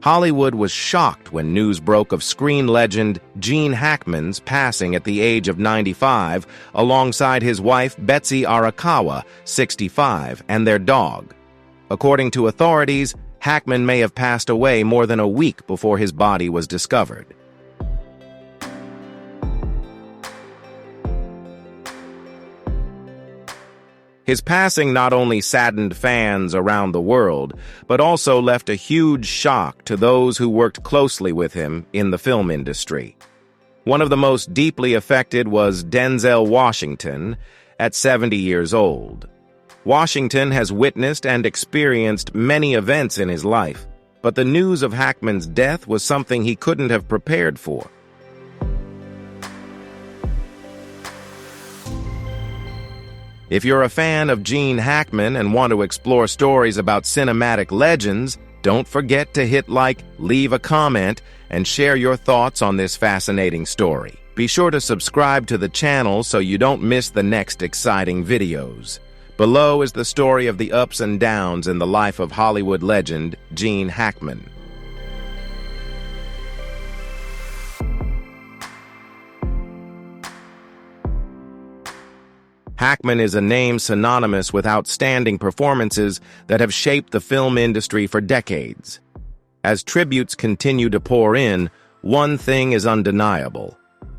Hollywood was shocked when news broke of screen legend Gene Hackman's passing at the age of 95, alongside his wife Betsy Arakawa, 65, and their dog. According to authorities, Hackman may have passed away more than a week before his body was discovered. His passing not only saddened fans around the world, but also left a huge shock to those who worked closely with him in the film industry. One of the most deeply affected was Denzel Washington, at 70 years old. Washington has witnessed and experienced many events in his life, but the news of Hackman's death was something he couldn't have prepared for. If you're a fan of Gene Hackman and want to explore stories about cinematic legends, don't forget to hit like, leave a comment, and share your thoughts on this fascinating story. Be sure to subscribe to the channel so you don't miss the next exciting videos. Below is the story of the ups and downs in the life of Hollywood legend Gene Hackman. Hackman is a name synonymous with outstanding performances that have shaped the film industry for decades. As tributes continue to pour in, one thing is undeniable.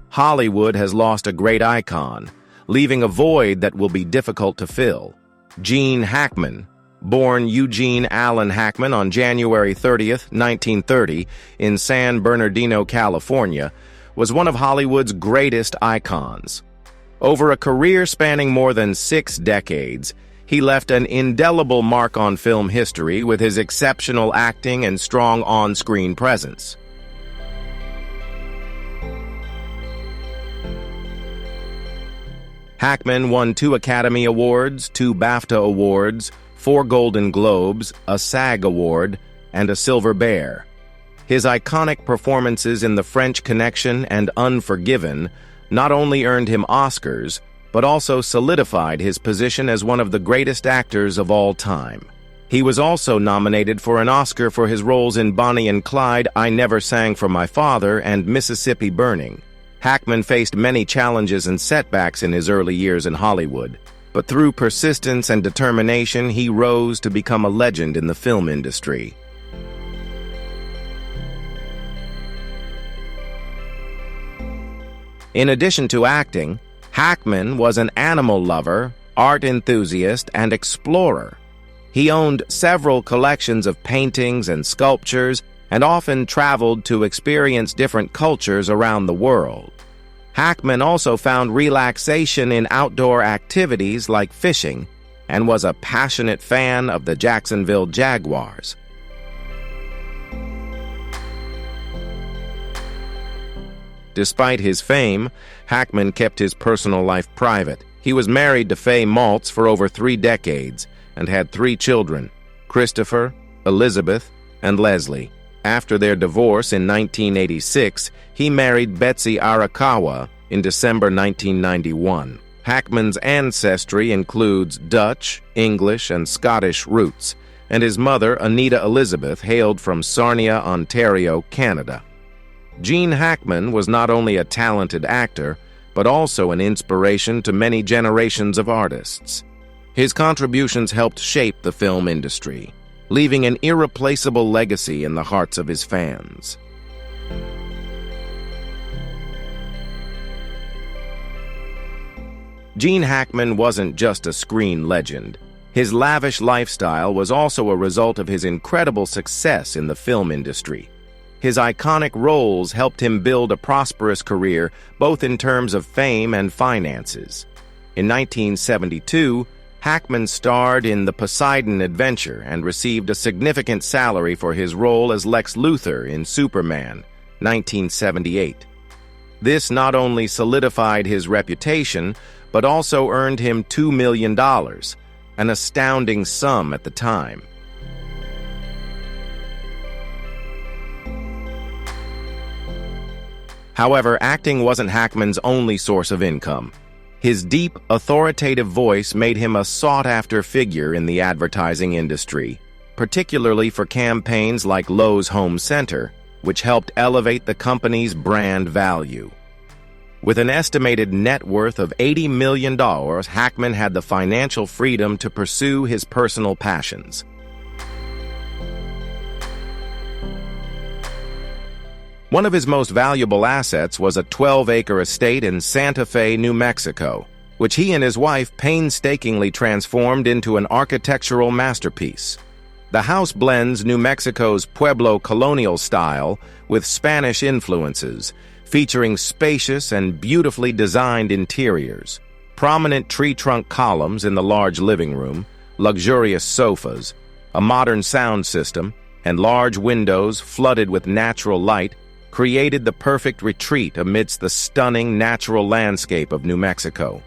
Hollywood has lost a great icon, leaving a void that will be difficult to fill. Gene Hackman, born Eugene Allen Hackman on January 30th, 1930, in San Bernardino, California, was one of Hollywood's greatest icons. Over a career spanning more than 6 decades, he left an indelible mark on film history with his exceptional acting and strong on-screen presence. Hackman won 2 Academy Awards, 2 BAFTA Awards, 4 Golden Globes, a SAG Award, and a Silver Bear. His iconic performances in The French Connection and Unforgiven not only earned him Oscars, but also solidified his position as one of the greatest actors of all time. He was also nominated for an Oscar for his roles in Bonnie and Clyde, I Never Sang for My Father, and Mississippi Burning. Hackman faced many challenges and setbacks in his early years in Hollywood, but through persistence and determination, he rose to become a legend in the film industry. In addition to acting, Hackman was an animal lover, art enthusiast, and explorer. He owned several collections of paintings and sculptures and often traveled to experience different cultures around the world. Hackman also found relaxation in outdoor activities like fishing and was a passionate fan of the Jacksonville Jaguars. Despite his fame, Hackman kept his personal life private. He was married to Faye Maltz for over 3 decades and had 3 children, Christopher, Elizabeth, and Leslie. After their divorce in 1986, he married Betsy Arakawa in December 1991. Hackman's ancestry includes Dutch, English, and Scottish roots, and his mother, Anita Elizabeth, hailed from Sarnia, Ontario, Canada. Gene Hackman was not only a talented actor, but also an inspiration to many generations of artists. His contributions helped shape the film industry, leaving an irreplaceable legacy in the hearts of his fans. Gene Hackman wasn't just a screen legend. His lavish lifestyle was also a result of his incredible success in the film industry. His iconic roles helped him build a prosperous career, both in terms of fame and finances. In 1972, Hackman starred in The Poseidon Adventure and received a significant salary for his role as Lex Luthor in Superman, 1978. This not only solidified his reputation, but also earned him $2 million, an astounding sum at the time. However, acting wasn't Hackman's only source of income. His deep, authoritative voice made him a sought-after figure in the advertising industry. particularly for campaigns like Lowe's Home Center, which helped elevate the company's brand value. With an estimated net worth of $80 million, Hackman had the financial freedom to pursue his personal passions. One of his most valuable assets was a 12-acre estate in Santa Fe, New Mexico, which he and his wife painstakingly transformed into an architectural masterpiece. The house blends New Mexico's Pueblo colonial style with Spanish influences, featuring spacious and beautifully designed interiors, prominent tree trunk columns in the large living room, luxurious sofas, a modern sound system, and large windows flooded with natural light created the perfect retreat amidst the stunning natural landscape of New Mexico.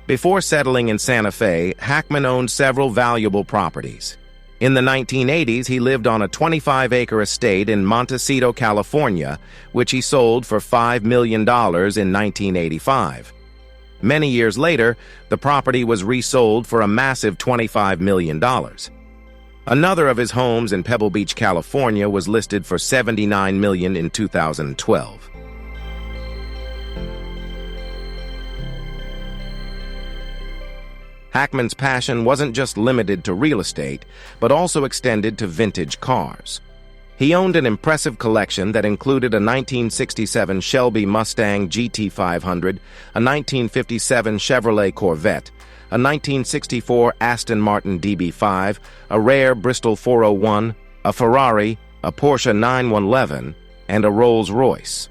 Before settling in Santa Fe, Hackman owned several valuable properties. In the 1980s, he lived on a 25-acre estate in Montecito, California, which he sold for $5 million in 1985. Many years later, the property was resold for a massive $25 million. Another of his homes in Pebble Beach, California, was listed for $79 million in 2012. Hackman's passion wasn't just limited to real estate, but also extended to vintage cars. He owned an impressive collection that included a 1967 Shelby Mustang GT500, a 1957 Chevrolet Corvette, a 1964 Aston Martin DB5, a rare Bristol 401, a Ferrari, a Porsche 911, and a Rolls-Royce.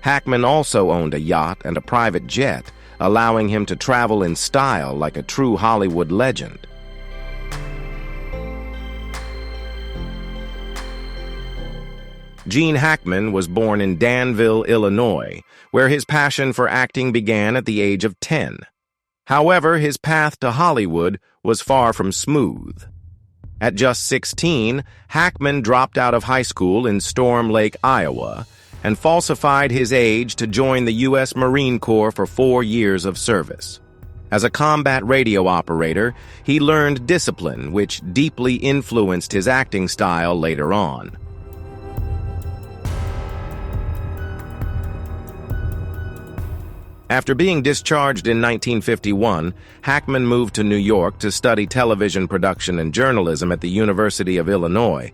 Hackman also owned a yacht and a private jet, allowing him to travel in style like a true Hollywood legend. Gene Hackman was born in Danville, Illinois, where his passion for acting began at the age of 10. However, his path to Hollywood was far from smooth. At just 16, Hackman dropped out of high school in Storm Lake, Iowa, and falsified his age to join the U.S. Marine Corps for 4 years of service. As a combat radio operator, he learned discipline, which deeply influenced his acting style later on. After being discharged in 1951, Hackman moved to New York to study television production and journalism at the University of Illinois,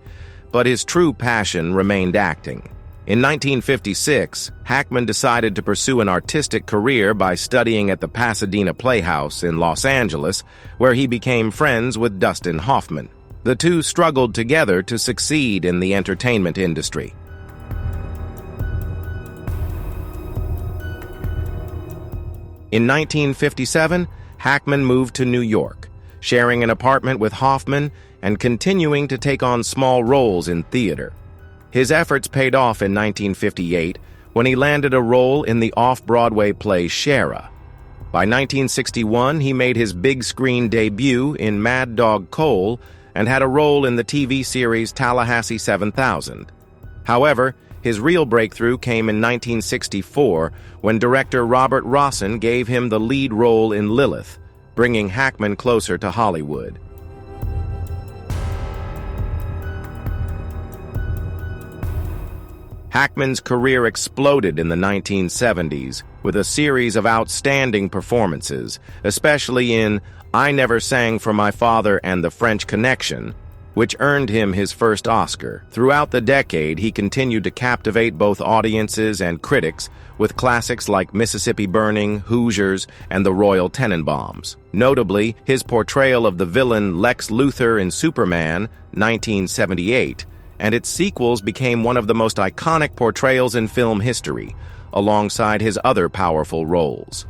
but his true passion remained acting. In 1956, Hackman decided to pursue an artistic career by studying at the Pasadena Playhouse in Los Angeles, where he became friends with Dustin Hoffman. The two struggled together to succeed in the entertainment industry. In 1957, Hackman moved to New York, sharing an apartment with Hoffman and continuing to take on small roles in theater. His efforts paid off in 1958 when he landed a role in the off-Broadway play Shara. By 1961, he made his big-screen debut in Mad Dog Cole and had a role in the TV series Tallahassee 7000. However, his real breakthrough came in 1964 when director Robert Rossen gave him the lead role in Lilith, bringing Hackman closer to Hollywood. Hackman's career exploded in the 1970s with a series of outstanding performances, especially in I Never Sang for My Father and The French Connection, which earned him his first Oscar. Throughout the decade, he continued to captivate both audiences and critics with classics like Mississippi Burning, Hoosiers, and The Royal Tenenbaums. Notably, his portrayal of the villain Lex Luthor in Superman, 1978, and its sequels became one of the most iconic portrayals in film history, alongside his other powerful roles.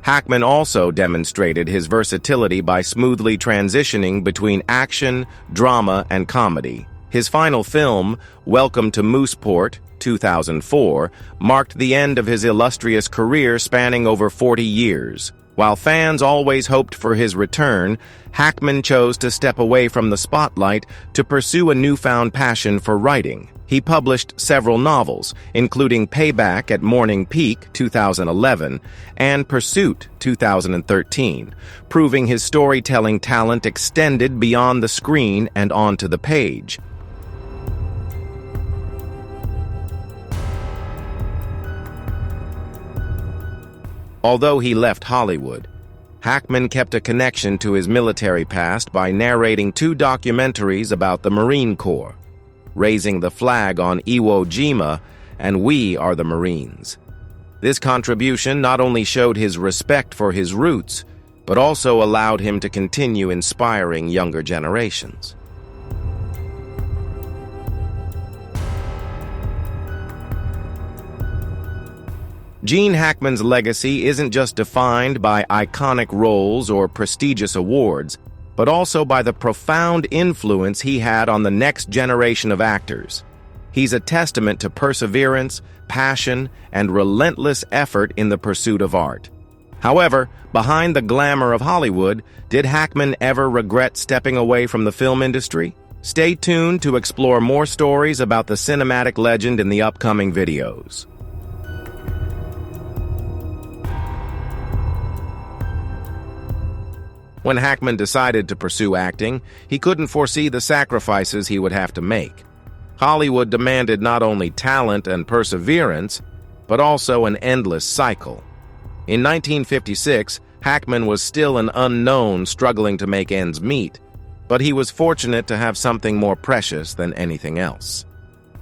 Hackman also demonstrated his versatility by smoothly transitioning between action, drama, and comedy. His final film, Welcome to Mooseport, 2004, marked the end of his illustrious career spanning over 40 years. While fans always hoped for his return, Hackman chose to step away from the spotlight to pursue a newfound passion for writing. He published several novels, including Payback at Morning Peak, 2011, and Pursuit, 2013, proving his storytelling talent extended beyond the screen and onto the page. Although he left Hollywood, Hackman kept a connection to his military past by narrating 2 documentaries about the Marine Corps, Raising the Flag on Iwo Jima and We Are the Marines. This contribution not only showed his respect for his roots, but also allowed him to continue inspiring younger generations. Gene Hackman's legacy isn't just defined by iconic roles or prestigious awards, but also by the profound influence he had on the next generation of actors. He's a testament to perseverance, passion, and relentless effort in the pursuit of art. However, behind the glamour of Hollywood, did Hackman ever regret stepping away from the film industry? Stay tuned to explore more stories about the cinematic legend in the upcoming videos. When Hackman decided to pursue acting, he couldn't foresee the sacrifices he would have to make. Hollywood demanded not only talent and perseverance, but also an endless cycle. In 1956, Hackman was still an unknown struggling to make ends meet, but he was fortunate to have something more precious than anything else.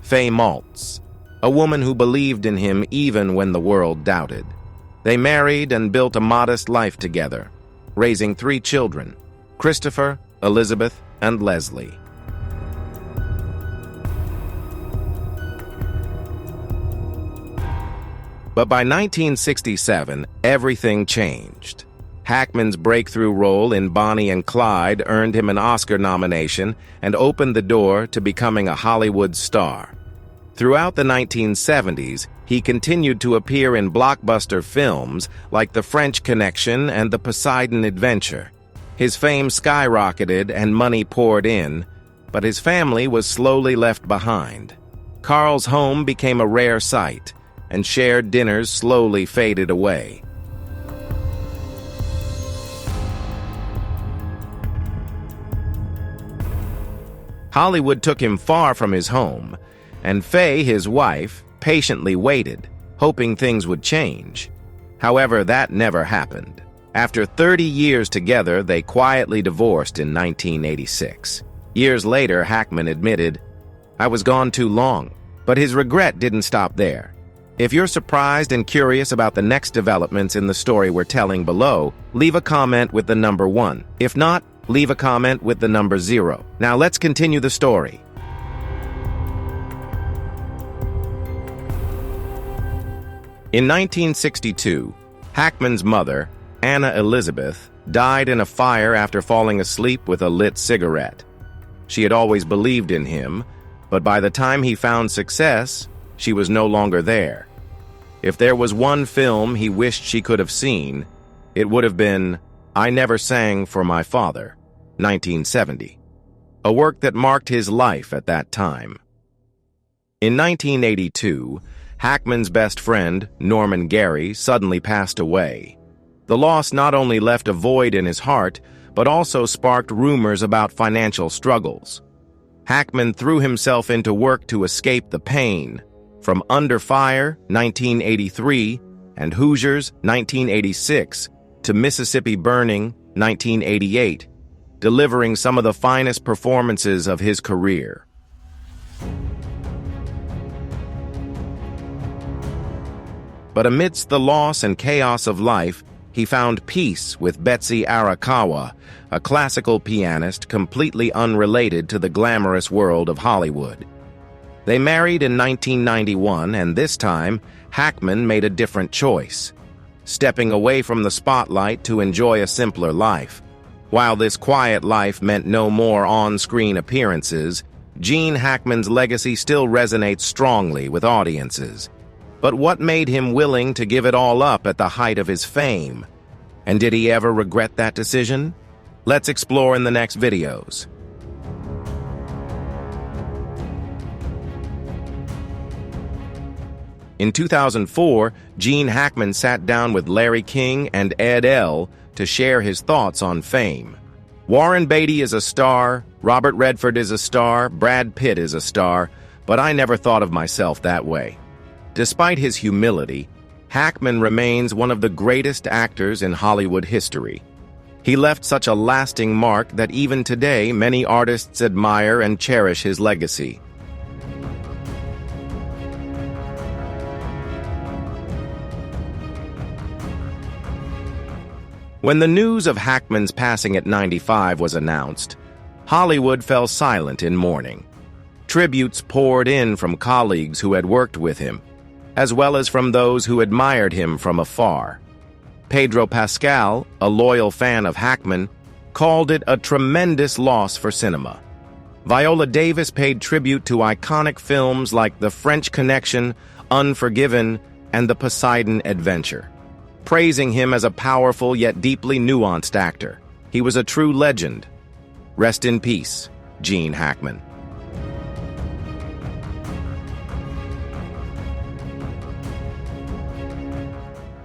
Faye Maltz, a woman who believed in him even when the world doubted. They married and built a modest life together, raising 3 children, Christopher, Elizabeth, and Leslie. But by 1967, everything changed. Hackman's breakthrough role in Bonnie and Clyde earned him an Oscar nomination and opened the door to becoming a Hollywood star. Throughout the 1970s, he continued to appear in blockbuster films like The French Connection and The Poseidon Adventure. His fame skyrocketed and money poured in, but his family was slowly left behind. Carl's home became a rare sight, and shared dinners slowly faded away. Hollywood took him far from his home, and Faye, his wife, patiently waited, hoping things would change. However, that never happened. After 30 years together, they quietly divorced in 1986. Years later, Hackman admitted, "I was gone too long," but his regret didn't stop there. If you're surprised and curious about the next developments in the story we're telling below, leave a comment with the number 1. If not, leave a comment with the number 0. Now let's continue the story. In 1962, Hackman's mother, Anna Elizabeth, died in a fire after falling asleep with a lit cigarette. She had always believed in him, but by the time he found success, she was no longer there. If there was one film he wished she could have seen, it would have been I Never Sang for My Father, 1970, a work that marked his life at that time. In 1982, Hackman's best friend, Norman Gary, suddenly passed away. The loss not only left a void in his heart, but also sparked rumors about financial struggles. Hackman threw himself into work to escape the pain, from Under Fire, 1983, and Hoosiers, 1986, to Mississippi Burning, 1988, delivering some of the finest performances of his career. But amidst the loss and chaos of life, he found peace with Betsy Arakawa, a classical pianist completely unrelated to the glamorous world of Hollywood. They married in 1991, and this time, Hackman made a different choice, stepping away from the spotlight to enjoy a simpler life. While this quiet life meant no more on-screen appearances, Gene Hackman's legacy still resonates strongly with audiences. But what made him willing to give it all up at the height of his fame? And did he ever regret that decision? Let's explore in the next videos. In 2004, Gene Hackman sat down with Larry King and Ed L. to share his thoughts on fame. Warren Beatty is a star, Robert Redford is a star, Brad Pitt is a star, but I never thought of myself that way. Despite his humility, Hackman remains one of the greatest actors in Hollywood history. He left such a lasting mark that even today many artists admire and cherish his legacy. When the news of Hackman's passing at 95 was announced, Hollywood fell silent in mourning. Tributes poured in from colleagues who had worked with him, as well as from those who admired him from afar. Pedro Pascal, a loyal fan of Hackman, called it a tremendous loss for cinema. Viola Davis paid tribute to iconic films like The French Connection, Unforgiven, and The Poseidon Adventure, praising him as a powerful yet deeply nuanced actor. He was a true legend. Rest in peace, Gene Hackman.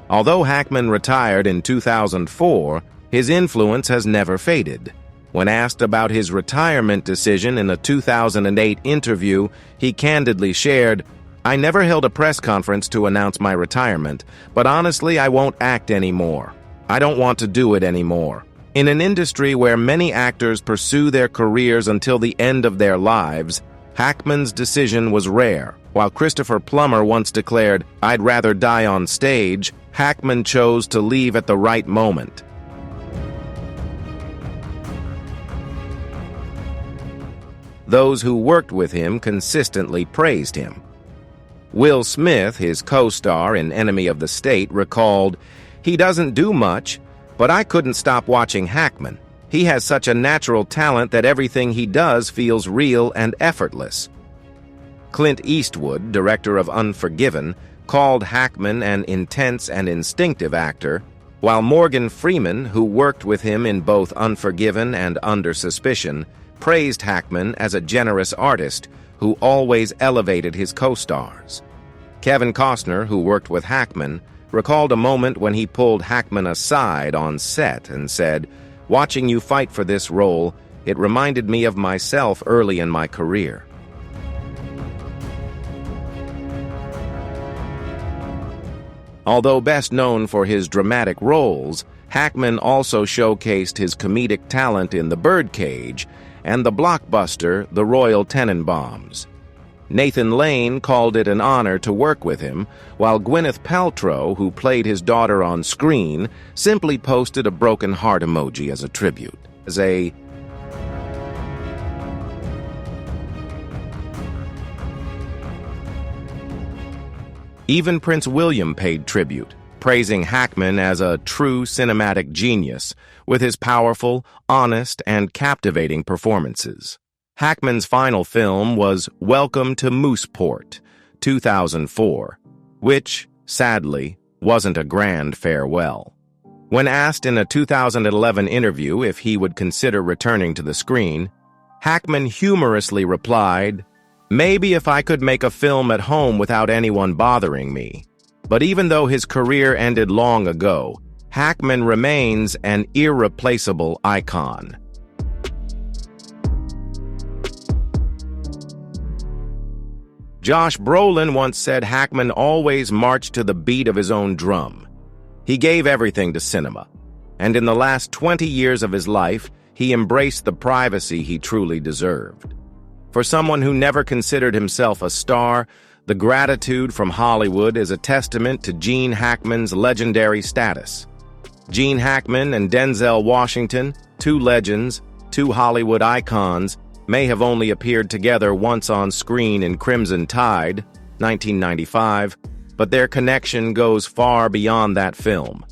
Although Hackman retired in 2004, his influence has never faded. When asked about his retirement decision in a 2008 interview, he candidly shared, "I never held a press conference to announce my retirement, but honestly, I won't act anymore. I don't want to do it anymore." In an industry where many actors pursue their careers until the end of their lives, Hackman's decision was rare. While Christopher Plummer once declared, "I'd rather die on stage," Hackman chose to leave at the right moment. Those who worked with him consistently praised him. Will Smith, his co-star in Enemy of the State, recalled, "He doesn't do much, but I couldn't stop watching Hackman. He has such a natural talent that everything he does feels real and effortless." Clint Eastwood, director of Unforgiven, called Hackman an intense and instinctive actor, while Morgan Freeman, who worked with him in both Unforgiven and Under Suspicion, praised Hackman as a generous artist who always elevated his co-stars. Kevin Costner, who worked with Hackman, recalled a moment when he pulled Hackman aside on set and said, "Watching you fight for this role, it reminded me of myself early in my career." Although best known for his dramatic roles, Hackman also showcased his comedic talent in The Birdcage and the blockbuster The Royal Tenenbaums. Nathan Lane called it an honor to work with him, while Gwyneth Paltrow, who played his daughter on screen, simply posted a broken heart emoji as a tribute. Even Prince William paid tribute, praising Hackman as a true cinematic genius, with his powerful, honest, and captivating performances. Hackman's final film was Welcome to Mooseport, 2004, which, sadly, wasn't a grand farewell. When asked in a 2011 interview if he would consider returning to the screen, Hackman humorously replied, "Maybe if I could make a film at home without anyone bothering me." But even though his career ended long ago, Hackman remains an irreplaceable icon. Josh Brolin once said Hackman always marched to the beat of his own drum. He gave everything to cinema, and in the last 20 years of his life, he embraced the privacy he truly deserved. For someone who never considered himself a star, the gratitude from Hollywood is a testament to Gene Hackman's legendary status. Gene Hackman and Denzel Washington, two legends, two Hollywood icons, may have only appeared together once on screen in Crimson Tide, 1995, but their connection goes far beyond that film.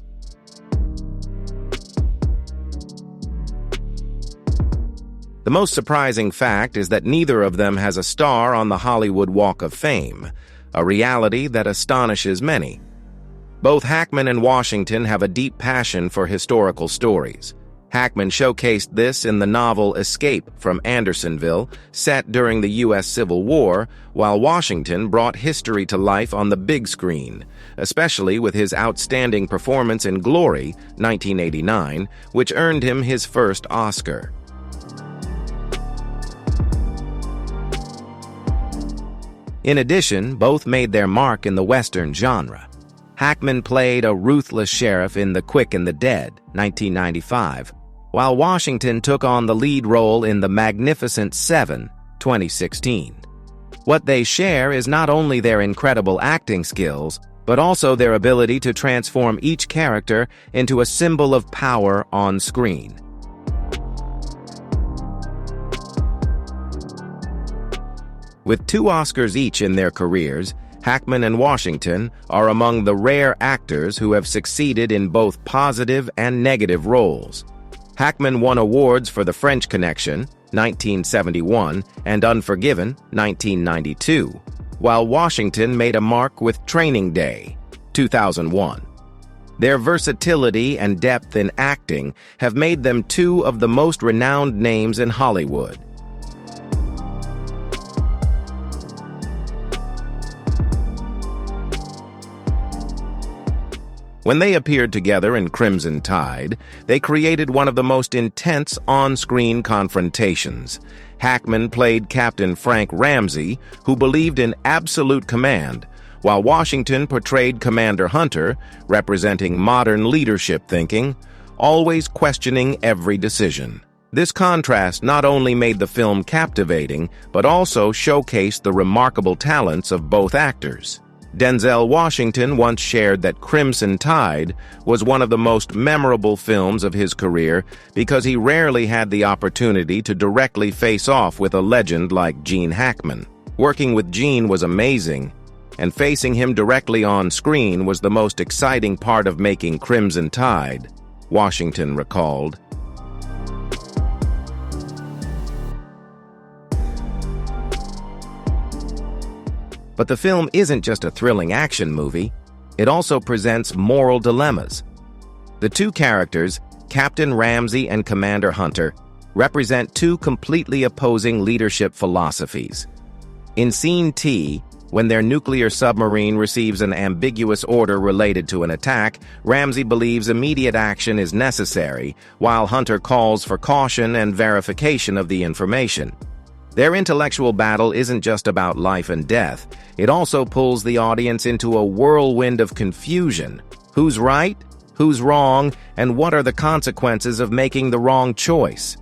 The most surprising fact is that neither of them has a star on the Hollywood Walk of Fame, a reality that astonishes many. Both Hackman and Washington have a deep passion for historical stories. Hackman showcased this in the novel Escape from Andersonville, set during the U.S. Civil War, while Washington brought history to life on the big screen, especially with his outstanding performance in Glory, 1989, which earned him his first Oscar. In addition, both made their mark in the Western genre. Hackman played a ruthless sheriff in The Quick and the Dead, 1995, while Washington took on the lead role in The Magnificent Seven, 2016. What they share is not only their incredible acting skills, but also their ability to transform each character into a symbol of power on screen. With 2 Oscars each in their careers, Hackman and Washington are among the rare actors who have succeeded in both positive and negative roles. Hackman won awards for The French Connection, 1971, and Unforgiven, 1992, while Washington made a mark with Training Day, 2001. Their versatility and depth in acting have made them 2 of the most renowned names in Hollywood. When they appeared together in Crimson Tide, they created one of the most intense on-screen confrontations. Hackman played Captain Frank Ramsey, who believed in absolute command, while Washington portrayed Commander Hunter, representing modern leadership thinking, always questioning every decision. This contrast not only made the film captivating, but also showcased the remarkable talents of both actors. Denzel Washington once shared that Crimson Tide was one of the most memorable films of his career because he rarely had the opportunity to directly face off with a legend like Gene Hackman. Working with Gene was amazing, and facing him directly on screen was the most exciting part of making Crimson Tide, Washington recalled. But the film isn't just a thrilling action movie, it also presents moral dilemmas. The 2 characters, Captain Ramsey and Commander Hunter, represent 2 completely opposing leadership philosophies. In Scene T, when their nuclear submarine receives an ambiguous order related to an attack, Ramsey believes immediate action is necessary, while Hunter calls for caution and verification of the information. Their intellectual battle isn't just about life and death, it also pulls the audience into a whirlwind of confusion. Who's right? Who's wrong? And what are the consequences of making the wrong choice?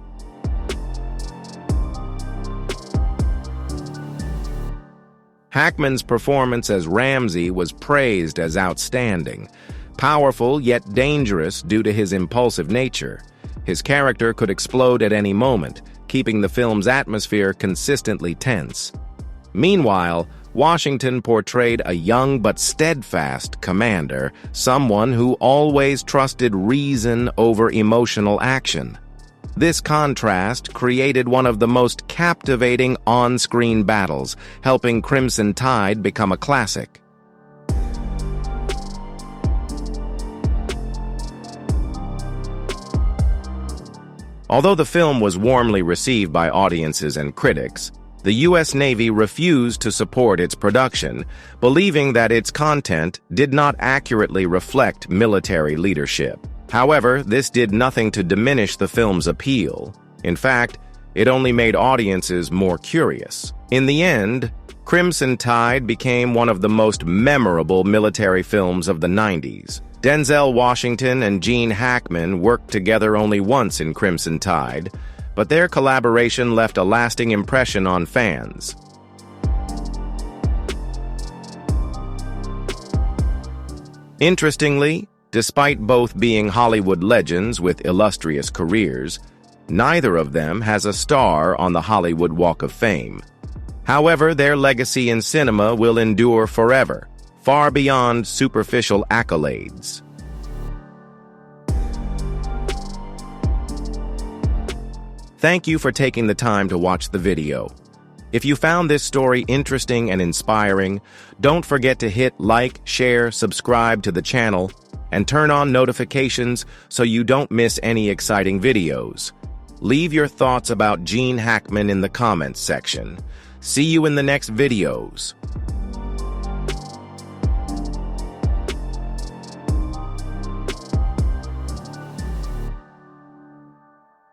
Hackman's performance as Ramsey was praised as outstanding. Powerful yet dangerous due to his impulsive nature, his character could explode at any moment, keeping the film's atmosphere consistently tense. Meanwhile, Washington portrayed a young but steadfast commander, someone who always trusted reason over emotional action. This contrast created one of the most captivating on-screen battles, helping Crimson Tide become a classic. Although the film was warmly received by audiences and critics, the U.S. Navy refused to support its production, believing that its content did not accurately reflect military leadership. However, this did nothing to diminish the film's appeal. In fact, it only made audiences more curious. In the end, Crimson Tide became one of the most memorable military films of the 90s. Denzel Washington and Gene Hackman worked together only once in Crimson Tide, but their collaboration left a lasting impression on fans. Interestingly, despite both being Hollywood legends with illustrious careers, neither of them has a star on the Hollywood Walk of Fame. However, their legacy in cinema will endure forever, far beyond superficial accolades. Thank you for taking the time to watch the video. If you found this story interesting and inspiring, don't forget to hit like, share, subscribe to the channel, and turn on notifications so you don't miss any exciting videos. Leave your thoughts about Gene Hackman in the comments section. See you in the next videos.